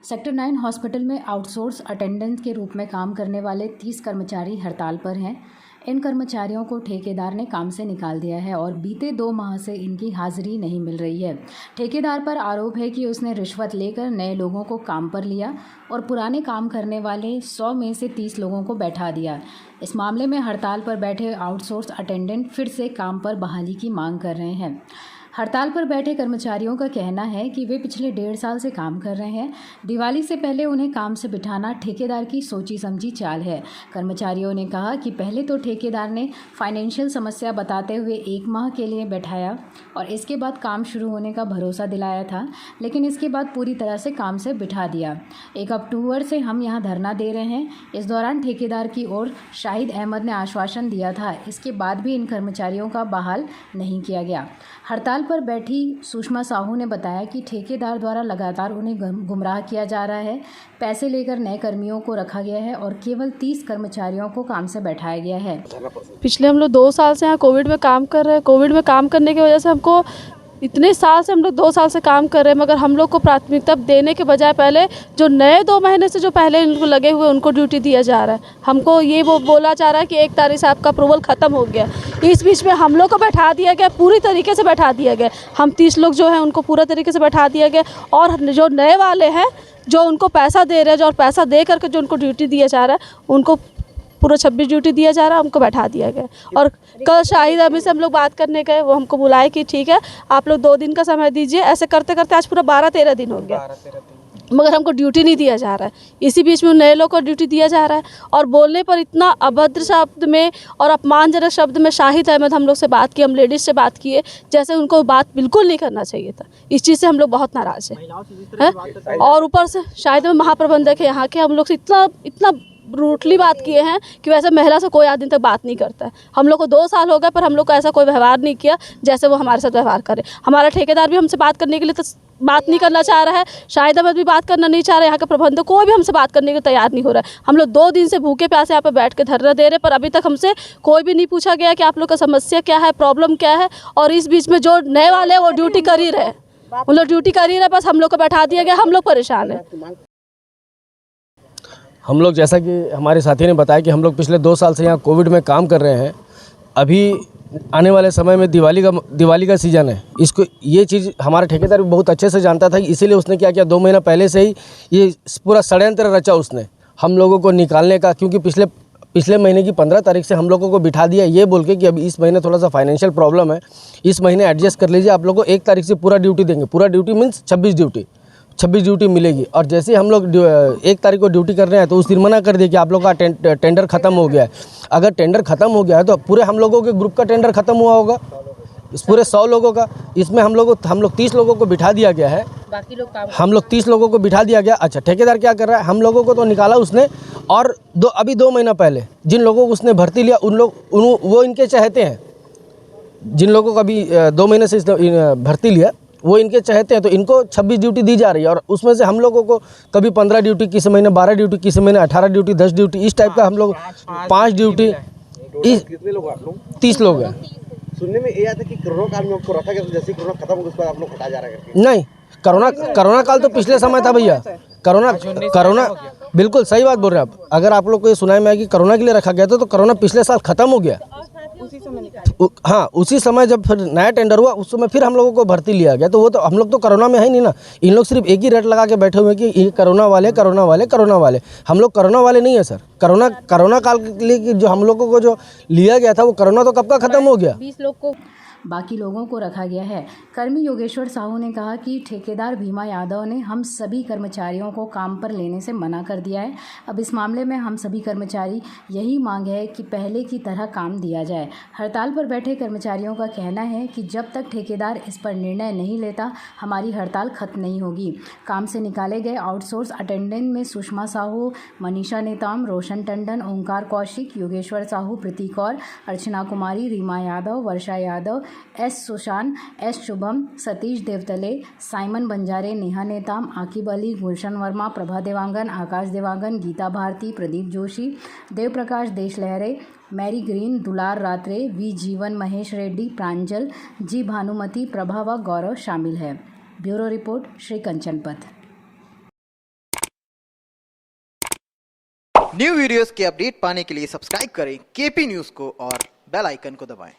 Sector 9 hospital में outsource attendant के रूप में काम करने वाले 30 कर्मचारी हड़ताल पर हैं। इन कर्मचारियों को ठेकेदार ने काम से निकाल दिया है और बीते 2 माह से इनकी हाजिरी नहीं मिल रही है। ठेकेदार पर आरोप है कि उसने रिश्वत लेकर नए लोगों को काम पर लिया और पुराने काम करने वाले 100 में से 30 लोगों को बैठा दिया। इस मामले में हड़ताल पर बैठे आउटसोर्स अटेंडेंट फिर से काम पर बहाली की मांग कर रहे हैं। हड़ताल पर बैठे कर्मचारियों का कहना है कि वे पिछले 1.5 साल से काम कर रहे हैं। दिवाली से पहले उन्हें काम से बिठाना ठेकेदार की सोची समझी चाल है। कर्मचारियों ने कहा कि पहले तो ठेकेदार ने फाइनेंशियल समस्या बताते हुए 1 माह के लिए बैठाया और इसके बाद काम शुरू होने का भरोसा दिलाया था, लेकिन इसके बाद पूरी तरह से काम से बिठा दिया। 1 अक्टूबर से हम यहाँ धरना दे रहे हैं। इस दौरान ठेकेदार की ओर शाहिद अहमद ने आश्वासन दिया था, इसके बाद भी इन कर्मचारियों का बहाल नहीं किया गया। हड़ताल पर बैठी सुषमा साहू ने बताया कि ठेकेदार द्वारा लगातार उन्हें गुमराह किया जा रहा है। पैसे लेकर नए कर्मियों को रखा गया है और केवल 30 कर्मचारियों को काम से बैठाया गया है। पिछले हम लोग 2 साल से यहाँ कोविड में काम कर रहे हैं। कोविड में काम करने की वजह से हमको इतने साल से हम लोग 2 साल से काम कर रहे हैं, मगर हम लोग को प्राथमिकता देने के बजाय पहले जो नए 2 महीने से जो पहले इनको लगे हुए उनको ड्यूटी दिया जा रहा है। हमको ये वो बोला जा रहा है कि 1 तारीख से आपका अप्रूवल ख़त्म हो गया। इस बीच में हम लोग को बैठा दिया गया, पूरी तरीके से बैठा दिया गया। हम 30 लोग जो हैं उनको पूरा तरीके से बैठा दिया गया और जो नए वाले हैं जो उनको पैसा दे रहे हैं, जो और पैसा दे करके जो उनको ड्यूटी दिया जा रहा है उनको पूरा 26 ड्यूटी दिया जा रहा है, हमको बैठा दिया गया। और कल शाहिद अहमद से हम लोग बात करने गए, वो हमको बुलाए कि ठीक है आप लोग 2 दिन का समय दीजिए। ऐसे करते करते आज पूरा 12-13 दिन हो गया, मगर हमको ड्यूटी नहीं दिया जा रहा है। इसी बीच में नए लोग को ड्यूटी दिया जा रहा है और बोलने पर इतना अभद्र शब्द में और अपमानजनक शब्द में शाहिद अहमद हम लोग से बात की, हम लेडीज़ से बात किए, जैसे उनको बात बिल्कुल नहीं करना चाहिए था। इस चीज़ से हम लोग बहुत नाराज़ हैं। और ऊपर से शाहिद अहमद महाप्रबंधक है यहाँ के, हम लोग से इतना रूटली बात किए हैं कि वैसे महिला से कोई आज दिन तक बात नहीं करता है। हम लोग को 2 साल हो गए पर हम लोग को ऐसा कोई व्यवहार नहीं किया जैसे वो हमारे साथ व्यवहार करे। हमारा ठेकेदार भी हमसे बात करने के लिए तो बात नहीं करना चाह रहा है, शाहिद अहमद भी बात करना नहीं चाह रहे, यहाँ के प्रबंधक कोई भी हमसे बात करने के तैयार नहीं हो रहा है। हम लोग 2 दिन से भूखे प्यासे यहाँ पे बैठ के धरना दे रहे, पर अभी तक हमसे कोई भी नहीं पूछा गया कि आप लोग का समस्या क्या है, प्रॉब्लम क्या है। और इस बीच में जो नए वाले हैं वो ड्यूटी कर ही रहे, वो लोग ड्यूटी कर ही रहे, बस हम लोग को बैठा दिया गया। हम लोग परेशान हैं। हम लोग जैसा कि हमारे साथी ने बताया कि हम लोग पिछले 2 साल से यहाँ कोविड में काम कर रहे हैं। अभी आने वाले समय में दिवाली का सीज़न है। इसको ये चीज़ हमारा ठेकेदार भी बहुत अच्छे से जानता था, इसीलिए उसने क्या किया, 2 महीना पहले से ही ये पूरा षड्यंत्र रचा उसने हम लोगों को निकालने का। क्योंकि पिछले महीने की 15 तारीख से हम लोगों को बिठा दिया ये बोल के कि अभी इस महीने थोड़ा सा फाइनेंशियल प्रॉब्लम है, इस महीने एडजस्ट कर लीजिए, आप लोगों को 1 तारीख से पूरा ड्यूटी देंगे। पूरा ड्यूटी मीन्स 26 ड्यूटी मिलेगी। और जैसे ही हम लोग 1 तारीख को ड्यूटी कर रहे हैं तो उस दिन मना कर दिया कि आप लोग का टेंडर ख़त्म हो गया है। अगर टेंडर ख़त्म हो गया है तो पूरे हम लोगों के ग्रुप का टेंडर ख़त्म हुआ होगा, इस पूरे 100 लोगों का। इसमें हम लोग 30 लोगों को बिठा दिया गया है, बाकी लोग हम लोग 30 लोगों को बिठा दिया गया। अच्छा, ठेकेदार क्या कर रहा है, हम लोगों को तो निकाला उसने और अभी 2 महीना पहले जिन लोगों को उसने भर्ती लिया वो इनके चहेते हैं। जिन लोगों को अभी 2 महीने से भर्ती लिया वो इनके चहेते हैं, तो इनको 26 ड्यूटी दी जा रही है। और उसमें से हम लोगों को कभी 15 ड्यूटी, किसी महीने 12 ड्यूटी, किसी महीने 18 ड्यूटी, 10 ड्यूटी, इस टाइप का हम लोग 5 ड्यूटी। कितने लोग आप लोग? 30 लोग हैं। सुनने में ये आता है कि कोरोना काल में आपको रखा गया, जैसे कोरोना खत्म हो गया उसके बाद आप लोग हटा जा रहे हैं। नहीं, कोरोना काल तो पिछले समय था भैया। कोरोना बिल्कुल सही बात बोल रहे हैं आप। अगर आप लोग को ये सुनाई में आया कि कोरोना के लिए रखा गया था, तो कोरोना पिछले साल खत्म हो गया। हाँ, उसी समय जब फिर नया टेंडर हुआ उस समय फिर हम लोगों को भर्ती लिया गया। तो वो तो हम लोग तो कोरोना में है ही नहीं ना। इन लोग सिर्फ एक ही रेट लगा के बैठे हुए हैं कि ये कोरोना वाले। हम लोग कोरोना वाले नहीं है सर। कोरोना काल के लिए जो हम लोगों को जो लिया गया था वो कोरोना तो कब का खत्म हो गया। 20 लोग को बाकी लोगों को रखा गया है। कर्मी योगेश्वर साहू ने कहा कि ठेकेदार भीमा यादव ने हम सभी कर्मचारियों को काम पर लेने से मना कर दिया है। अब इस मामले में हम सभी कर्मचारी यही मांग है कि पहले की तरह काम दिया जाए। हड़ताल पर बैठे कर्मचारियों का कहना है कि जब तक ठेकेदार इस पर निर्णय नहीं लेता हमारी हड़ताल खत्म नहीं होगी। काम से निकाले गए आउटसोर्स अटेंडेंट में Sushma Sahu, Manisha Netam, Roshan Tandon, Omkar Kaushik, Yogeshwar Sahu, Preeti Kaur, Archana Kumari, Reema Yadav, Varsha Yadav, S Sushan, S Shubham, Satish Devtale, Simon Banjare, Neha Netam, Aqib Ali, Gulshan Verma, Prabha Dewangan, Akash Dewangan, Geeta Bharti, Pradeep Joshi, Dev Prakash Deshlahre, Mary Green, Dular Ratre, we जीवन, महेश रेड्डी, प्रांजल, जी भानुमति, प्रभा व गौरव शामिल है। Bureau report, Shri Kanchanpath. New videos के अपडेट पाने के लिए सब्सक्राइब करें केपी न्यूज़ को और बेल आइकन को दबाएं।